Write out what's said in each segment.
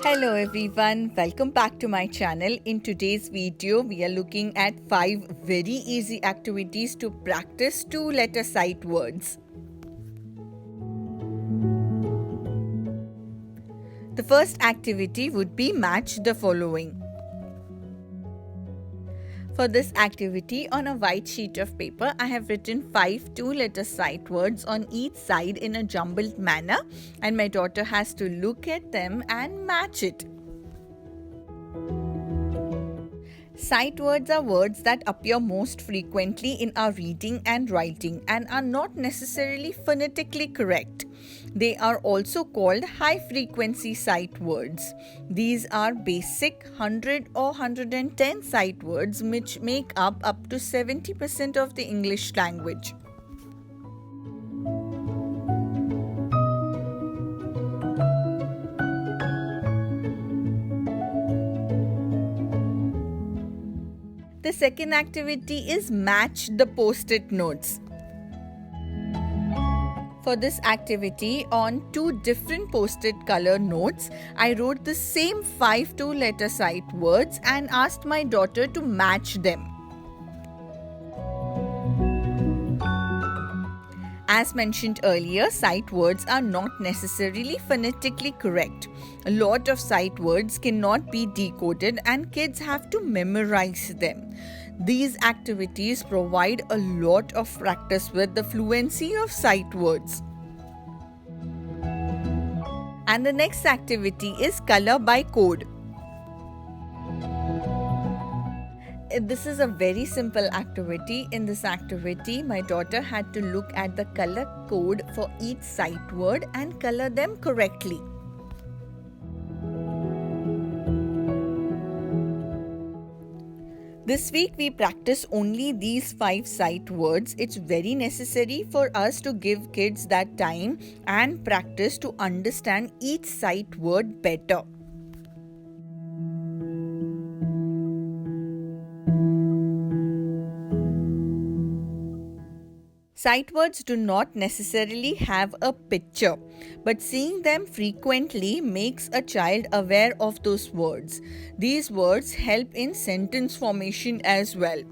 Hello everyone, welcome back to my channel. In today's video, we are looking at 5 very easy activities to practice 2-letter sight words. The first activity would be match the following. For this activity, on a white sheet of paper, I have written 5 2-letter sight words on each side in a jumbled manner, and my daughter has to look at them and match it. Sight words are words that appear most frequently in our reading and writing and are not necessarily phonetically correct. They are also called high-frequency sight words. These are basic 100 or 110 sight words which make up to 70% of the English language. The second activity is match the post-it notes. For this activity, on 2 different post-it color notes, I wrote the same 5 2-letter sight words and asked my daughter to match them. As mentioned earlier, sight words are not necessarily phonetically correct. A lot of sight words cannot be decoded and kids have to memorize them. These activities provide a lot of practice with the fluency of sight words. And the next activity is color by code. This is a very simple activity. In this activity, my daughter had to look at the color code for each sight word and color them correctly. This week we practice only these 5 sight words. It's very necessary for us to give kids that time and practice to understand each sight word better. Sight words do not necessarily have a picture, but seeing them frequently makes a child aware of those words. These words help in sentence formation as well.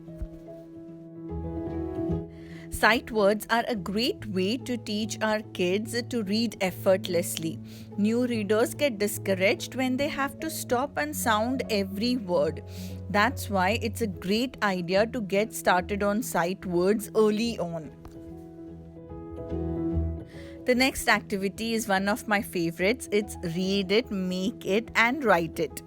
Sight words are a great way to teach our kids to read effortlessly. New readers get discouraged when they have to stop and sound every word. That's why it's a great idea to get started on sight words early on. The next activity is one of my favorites. It's read it, make it, and write it.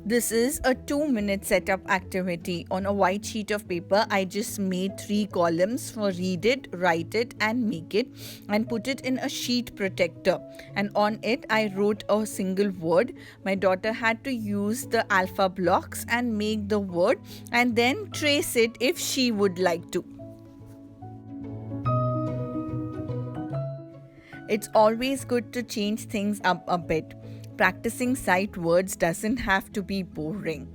This is a 2-minute setup activity. On a white sheet of paper, I just made 3 columns for read it, write it, and make it, and put it in a sheet protector. And on it, I wrote a single word. My daughter had to use the alpha blocks and make the word and then trace it if she would like to. It's always good to change things up a bit. Practicing sight words doesn't have to be boring.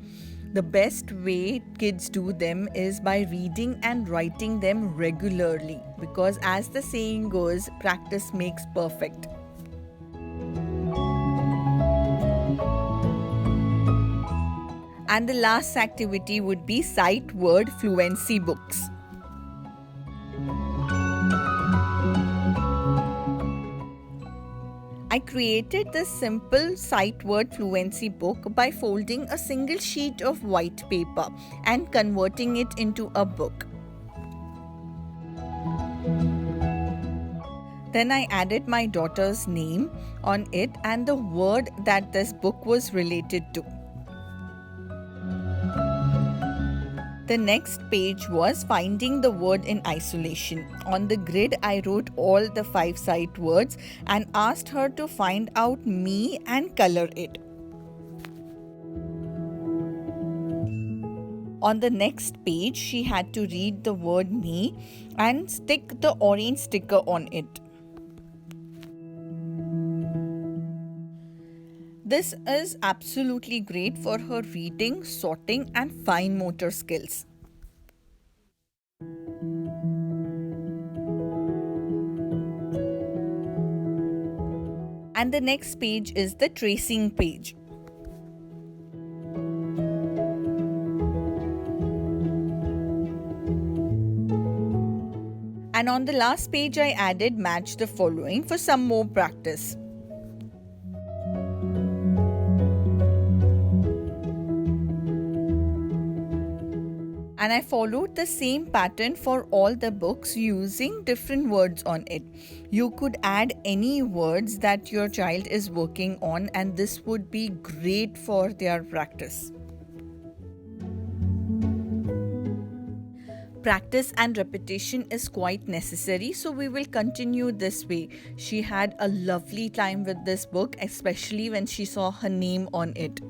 The best way kids do them is by reading and writing them regularly, because as the saying goes, practice makes perfect. And the last activity would be sight word fluency books. I created this simple sight word fluency book by folding a single sheet of white paper and converting it into a book. Then I added my daughter's name on it and the word that this book was related to. The next page was finding the word in isolation. On the grid, I wrote all the 5 sight words and asked her to find out me and color it. On the next page, she had to read the word me and stick the orange sticker on it. This is absolutely great for her reading, sorting, and fine motor skills. And the next page is the tracing page. And on the last page, I added match the following for some more practice. And I followed the same pattern for all the books using different words on it. You could add any words that your child is working on, and this would be great for their practice. Practice and repetition is quite necessary, so we will continue this way. She had a lovely time with this book, especially when she saw her name on it.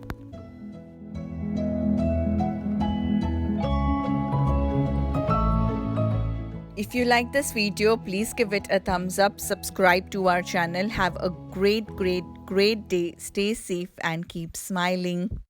If you like this video, please give it a thumbs up, subscribe to our channel. Have a great day. Stay safe and keep smiling.